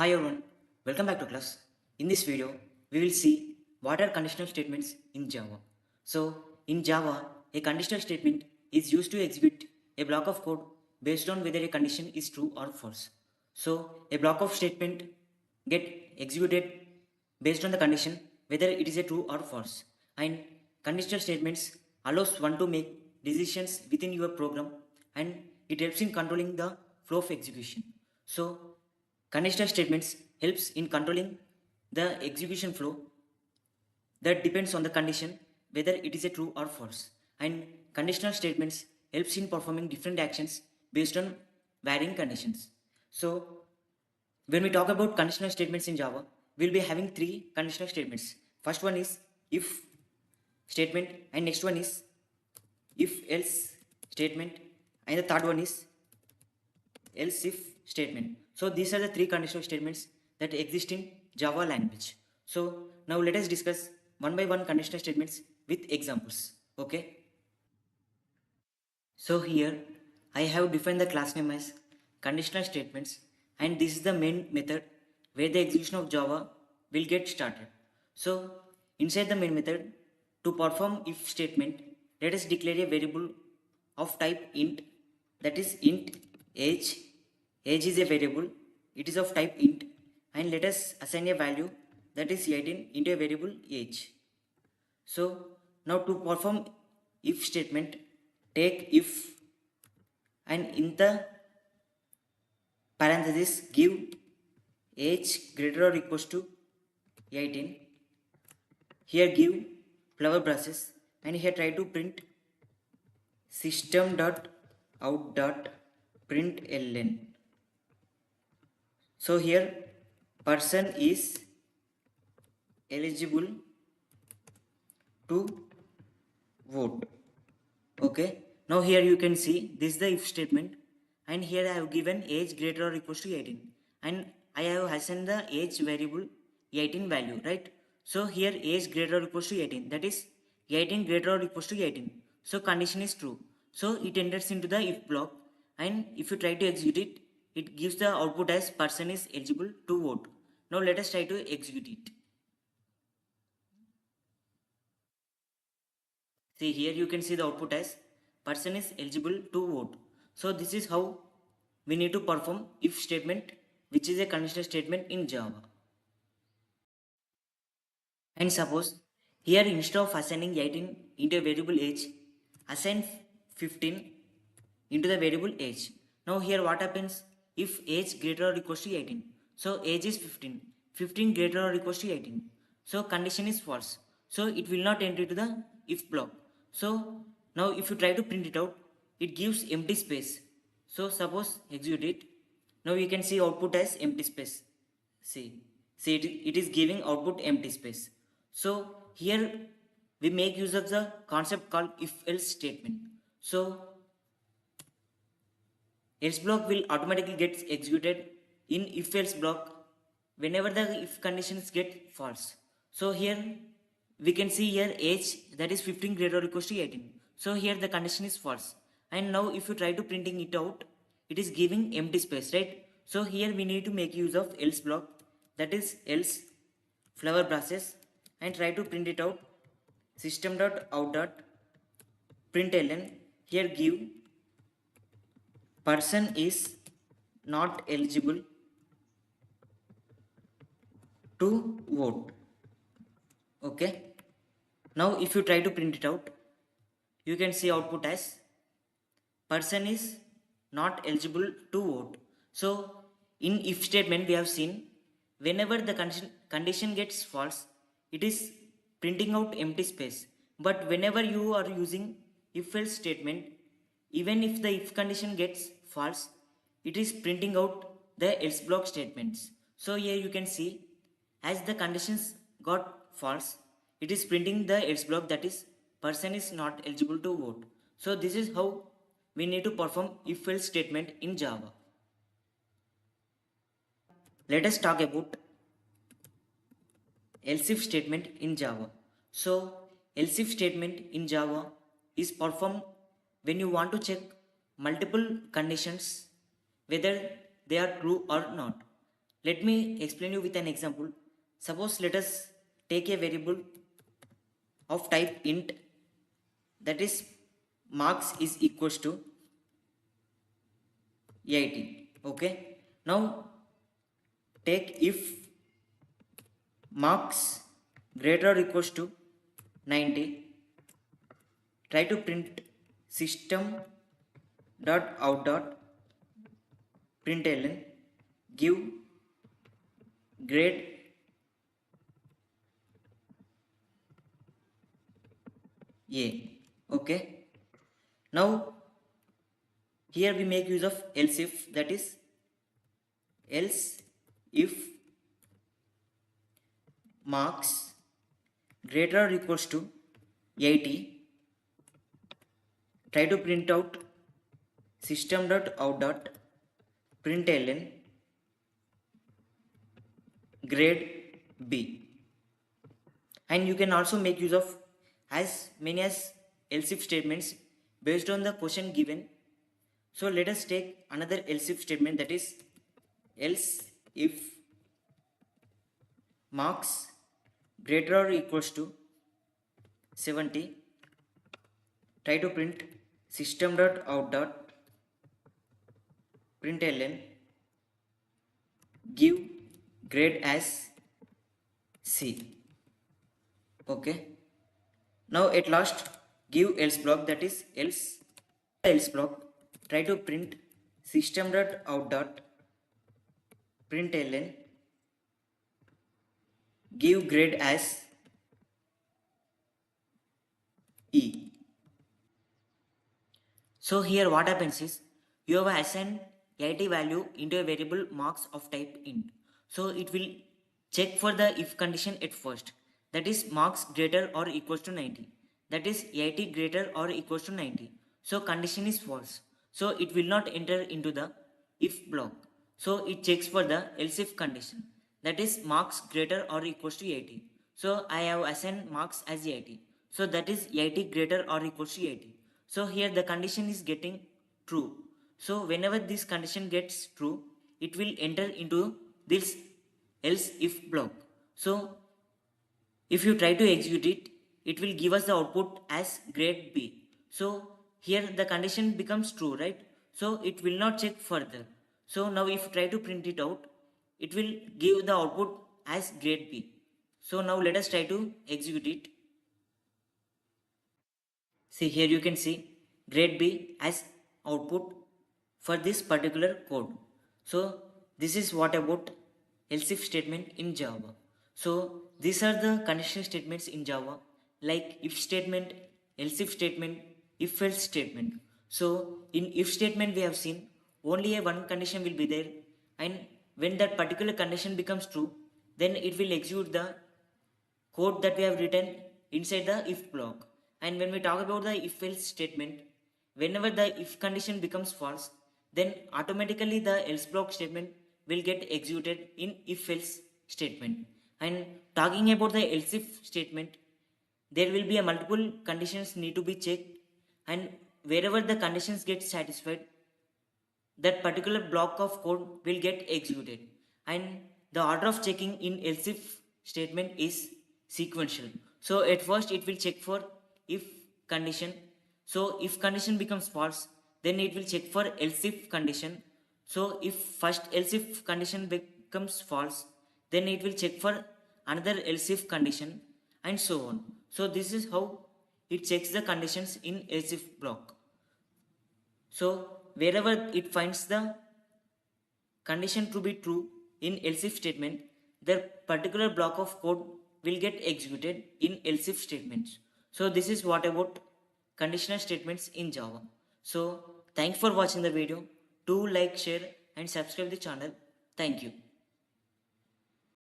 Hi everyone, welcome back to class. In this video, we will see what are conditional statements in Java. So, in Java, a conditional statement is used to execute a block of code based on whether a condition is true or false. So, a block of statement get executed based on the condition whether it is a true or false. And conditional statements allows one to make decisions within your program and it helps in controlling the flow of execution. So, conditional statements helps in controlling the execution flow that depends on the condition whether it is a true or false. And conditional statements helps in performing different actions based on varying conditions. So when we talk about conditional statements in Java, we'll be having three conditional statements. First one is if statement, and next one is if else statement, and the third one is else if statement. So these are the three conditional statements that exist in Java language. So now let us discuss one by one conditional statements with examples. Okay. So here I have defined the class name as conditional statements, and this is the main method where the execution of Java will get started. So inside the main method, to perform if statement, let us declare a variable of type int, that is int age. Age is a variable, it is of type int, and let us assign a value that is 18 into a variable age. So now to perform if statement, take if and in the parenthesis give age greater or equals to 18. Here give flower brushes and here try to print system.out.println. So here person is eligible to vote. Okay, now here you can see this is the if statement, and here I have given age greater or equals to 18, and I have assigned the age variable 18 value, right? So here age greater or equals to 18, that is 18 greater or equals to 18. So condition is true. So it enters into the if block, and if you try to execute it, it gives the output as person is eligible to vote. Now let us try to execute it. See here you can see the output as person is eligible to vote. So this is how we need to perform if statement, which is a conditional statement in Java. And suppose here instead of assigning 18 into a variable age, assign 15 into the variable age. Now here what happens if age greater or equals to 18? So age is 15, 15 greater or equals to 18. So condition is false. So it will not enter to the if block. So now if you try to print it out, it gives empty space. So suppose execute it. Now you can see output as empty space. See it is giving output empty space. So here we make use of the concept called if else statement. So else block will automatically get executed in if else block whenever the if conditions get false. So here we can see here age, that is 15 greater or equals to 18. So here the condition is false, and now if you try to printing it out, it is giving empty space, right? So here we need to make use of else block, that is else flower brushes, and try to print it out system.out.println. Here give person is not eligible to vote. Okay, now if you try to print it out, you can see output as person is not eligible to vote. So in if statement we have seen whenever the condition gets false, it is printing out empty space. But whenever you are using if else statement, even if the if condition gets false, it is printing out the else block statements. So here you can see as the conditions got false, it is printing the else block, that is person is not eligible to vote. So this is how we need to perform if else statement in Java. Let us talk about else if statement in Java. So else if statement in Java is performed when you want to check multiple conditions whether they are true or not. Let me explain you with an example. Suppose let us take a variable of type int, that is marks is equals to 80. Okay. Now take if marks greater or equals to 90, try to print system dot out dot println give grade A. Okay. Now here we make use of else if, that is else if marks greater or equals to 80, try to print out system dot out dot println grade B. And you can also make use of as many as else if statements based on the question given. So let us take another else if statement, that is else if marks greater or equals to 70, try to print system dot out dot println give grade as C. Okay. Now at last give else block, that is else block, try to print system dot out dot println give grade as E. So here what happens is you have assigned 80 value into a variable marks of type int. So it will check for the if condition at first, that is marks greater or equals to 90, that is 80 greater or equals to 90. So condition is false. So it will not enter into the if block. So it checks for the else if condition, that is marks greater or equals to 80. So I have assigned marks as 80. So that is 80 greater or equals to 80. So here the condition is getting true. So whenever this condition gets true, it will enter into this else if block. So if you try to execute it, it will give us the output as grade B. So here the condition becomes true, right? So it will not check further. So now if you try to print it out, it will give the output as grade B. So now let us try to execute it. See here you can see grade B as output for this particular code. So this is what about else if statement in Java. So these are the conditional statements in Java, like if statement, else if statement, if else statement. So in if statement we have seen only a one condition will be there, and when that particular condition becomes true, then it will execute the code that we have written inside the if block. And when we talk about the if else statement, whenever the if condition becomes false, then automatically the else block statement will get executed in if else statement. And talking about the else if statement, there will be a multiple conditions need to be checked, and wherever the conditions get satisfied, that particular block of code will get executed. And the order of checking in else if statement is sequential. So at first it will check for if condition. So if condition becomes false, then it will check for else if condition. So if first else if condition becomes false, then it will check for another else if condition, and so on. So this is how it checks the conditions in else if block. So wherever it finds the condition to be true in else if statement, the particular block of code will get executed in else if statements. So this is what about conditional statements in Java. So thanks for watching the video. Do like, share and subscribe the channel. Thank you.